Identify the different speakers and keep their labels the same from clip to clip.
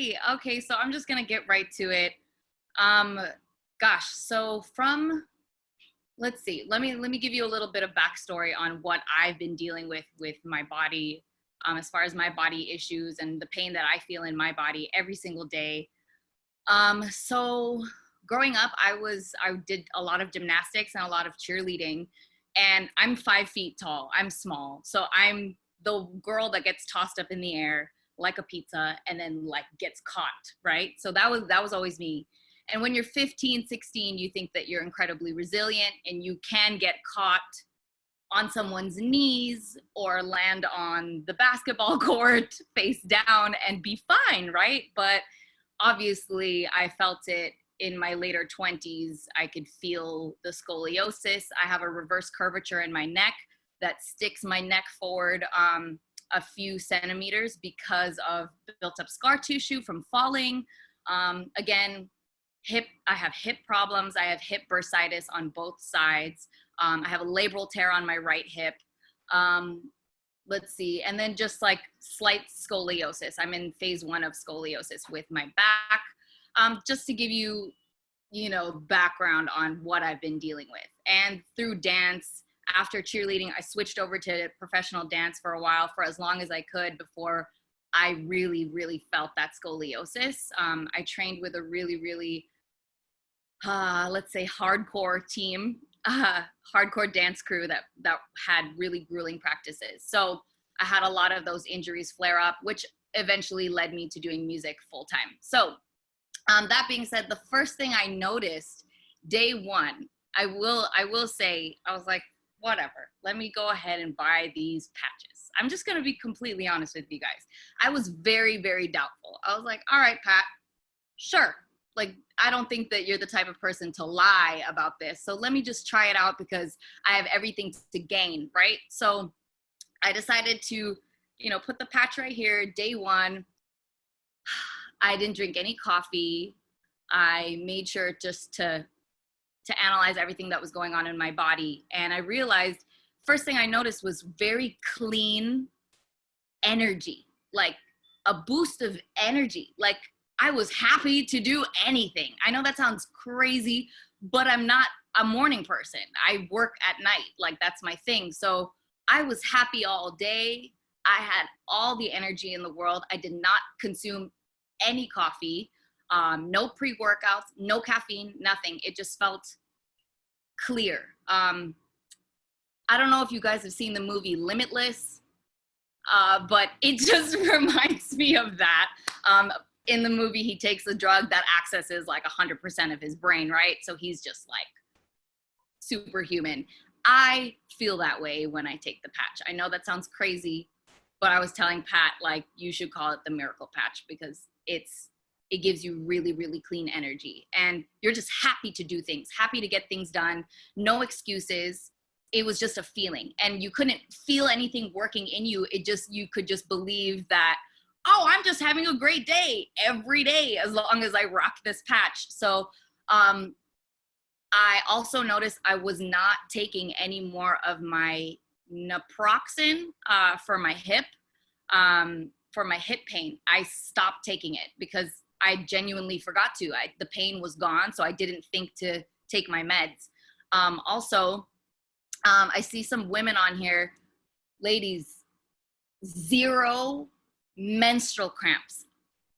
Speaker 1: Hi. Okay, so I'm just gonna get right to it. Um, Gosh, so from let's see, let me give you a little bit of backstory on what I've been dealing with my body, as far as my body issues and the pain that I feel in my body every single day. So growing up, I did a lot of gymnastics and a lot of cheerleading, and I'm 5 feet tall. I'm small, so I'm the girl that gets tossed up in the air like a pizza and then like gets caught, right? So that was always me. And when you're 15, 16, you think that you're incredibly resilient and you can get caught on someone's knees or land on the basketball court face down and be fine, right? But obviously I felt it in my later 20s. I could feel the scoliosis. I have a reverse curvature in my neck that sticks my neck forward a few centimeters because of built up scar tissue from falling. Again, I have hip problems. I have hip bursitis on both sides. I have a labral tear on my right hip. Let's see. And then just like slight scoliosis. I'm in phase 1 of scoliosis with my back. Just to give you, background on what I've been dealing with. And through dance, after cheerleading, I switched over to professional dance for a while, for as long as I could before I really, really felt that scoliosis. I trained with a really, really, let's say, hardcore team, hardcore dance crew that had really grueling practices. So I had a lot of those injuries flare up, which eventually led me to doing music full time. So that being said, the first thing I noticed day one, I will say, I was like, whatever, let me go ahead and buy these patches. I'm just going to be completely honest with you guys. I was very, very doubtful. I was like, all right, Pat, sure. Like, I don't think that you're the type of person to lie about this. So let me just try it out because I have everything to gain, right? So I decided to, put the patch right here, day one. I didn't drink any coffee. I made sure just to analyze everything that was going on in my body. And I realized, first thing I noticed was very clean energy, like a boost of energy. Like I was happy to do anything. I know that sounds crazy, but I'm not a morning person. I work at night. Like that's my thing. So I was happy all day. I had all the energy in the world. I did not consume any coffee, no pre-workouts, no caffeine, nothing. It just felt clear. I don't know if you guys have seen the movie Limitless, but it just reminds me of that. In the movie, he takes a drug that accesses like 100% of his brain, right? So he's just like superhuman. I feel that way when I take the patch. I know that sounds crazy, but I was telling Pat, like, you should call it the miracle patch because it gives you really, really clean energy. And you're just happy to do things, happy to get things done, no excuses. It was just a feeling. And you couldn't feel anything working in you. You could just believe that, oh, I'm just having a great day every day as long as I rock this patch. So I also noticed I was not taking any more of my naproxen for my hip. For my hip pain, I stopped taking it because I genuinely forgot to. The pain was gone, so I didn't think to take my meds. Also, I see some women on here, ladies, 0 menstrual cramps,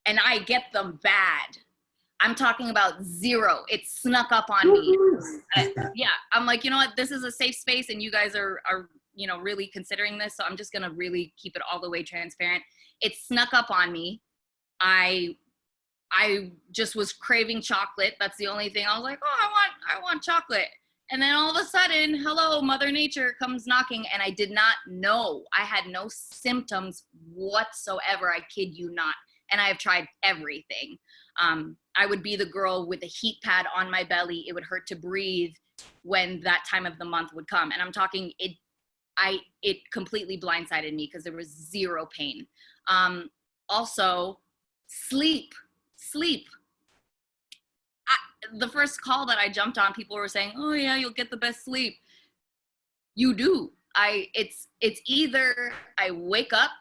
Speaker 1: and I get them bad. I'm talking about 0. It snuck up on me. Yeah, I'm like, you know what? This is a safe space, and you guys are really considering this, so I'm just gonna really keep it all the way transparent. It snuck up on me. I just was craving chocolate. That's the only thing. I was like, oh, I want chocolate. And then all of a sudden, hello, Mother Nature comes knocking, and I did not know. I had no symptoms whatsoever. I kid you not. And I have tried everything. I would be the girl with a heat pad on my belly. It would hurt to breathe when that time of the month would come. And I'm talking, it completely blindsided me because there was 0 pain. Also, sleep. The first call that I jumped on, people were saying, oh yeah, you'll get the best sleep. You do. It's either I wake up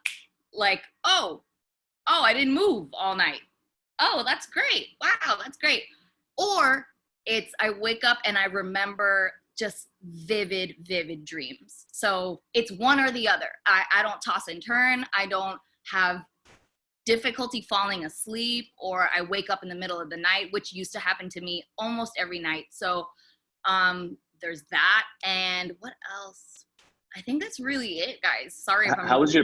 Speaker 1: like, oh, I didn't move all night. Oh, that's great. Wow, that's great. Or it's I wake up and I remember just vivid dreams. So it's one or the other. I don't toss and turn. I don't have difficulty falling asleep, or I wake up in the middle of the night, which used to happen to me almost every night. So there's that. And what else? I think that's really it, guys. Sorry if I'm
Speaker 2: How's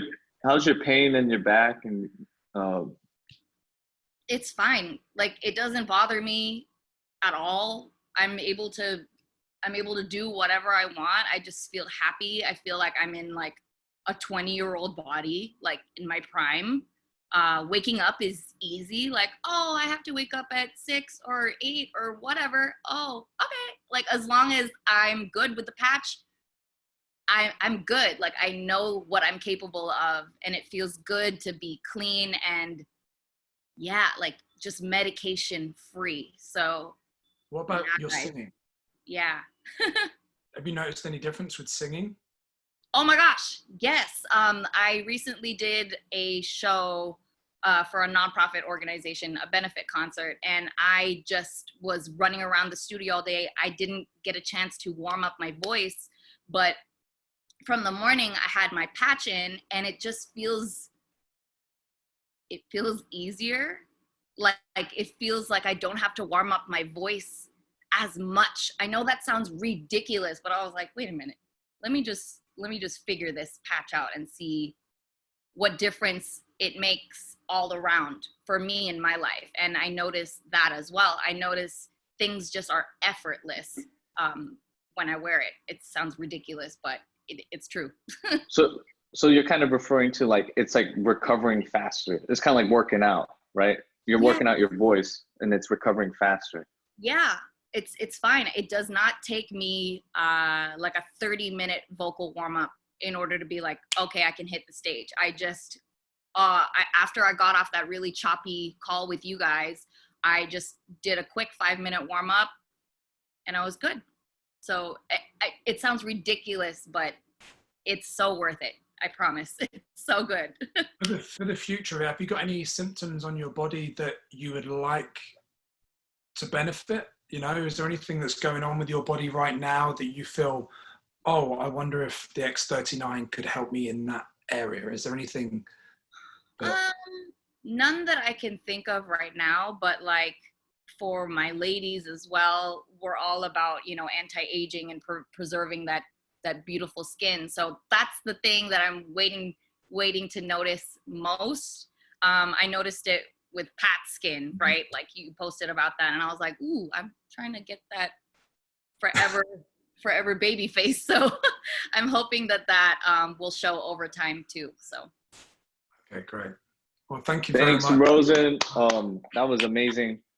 Speaker 2: your pain in your back and
Speaker 1: it's fine. Like it doesn't bother me at all. I'm able to do whatever I want. I just feel happy. I feel like I'm in like a 20-year-old body, like in my prime. Waking up is easy. Like, oh, I have to wake up at 6 or 8 or whatever. Oh, okay. Like as long as I'm good with the patch, I'm good. Like I know what I'm capable of, and it feels good to be clean and yeah, like just medication free. So
Speaker 3: What
Speaker 1: yeah,
Speaker 3: about your
Speaker 1: guys.
Speaker 3: singing?
Speaker 1: Yeah.
Speaker 3: Have you noticed any difference with singing?
Speaker 1: Oh my gosh, yes. I recently did a show for a nonprofit organization, a benefit concert, and I just was running around the studio all day. I didn't get a chance to warm up my voice, but from the morning I had my patch in, and it just feels easier. Like it feels like I don't have to warm up my voice as much. I know that sounds ridiculous, but I was like, wait a minute. Let me just figure this patch out and see what difference it makes all around for me in my life. And I notice that as well. I notice things just are effortless when I wear it. It sounds ridiculous, but it's true.
Speaker 2: so so you're kind of referring to like it's like recovering faster. It's kind of like working out, right? You're
Speaker 1: Yeah,
Speaker 2: working out your voice and it's recovering faster.
Speaker 1: yeah. It's fine. It does not take me like a 30-minute vocal warm up in order to be like, okay, I can hit the stage. I just after I got off that really choppy call with you guys, I just did a quick 5-minute warm up and I was good. So it sounds ridiculous, but it's so worth it. I promise. It's so good.
Speaker 3: For the future, have you got any symptoms on your body that you would like to benefit? You know, is there anything that's going on with your body right now that you feel, oh, I wonder if the X39 could help me in that area? Is there anything that...
Speaker 1: None that I can think of right now, but like for my ladies as well, we're all about, anti-aging and preserving that beautiful skin. So that's the thing that I'm waiting to notice most. I noticed it with Pat's skin, right? Like you posted about that, and I was like, ooh, I'm trying to get that forever baby face. So I'm hoping that will show over time too. So.
Speaker 3: Okay, great. Well, thank you very
Speaker 2: Thanks,
Speaker 3: much.
Speaker 2: Rosen. That was amazing.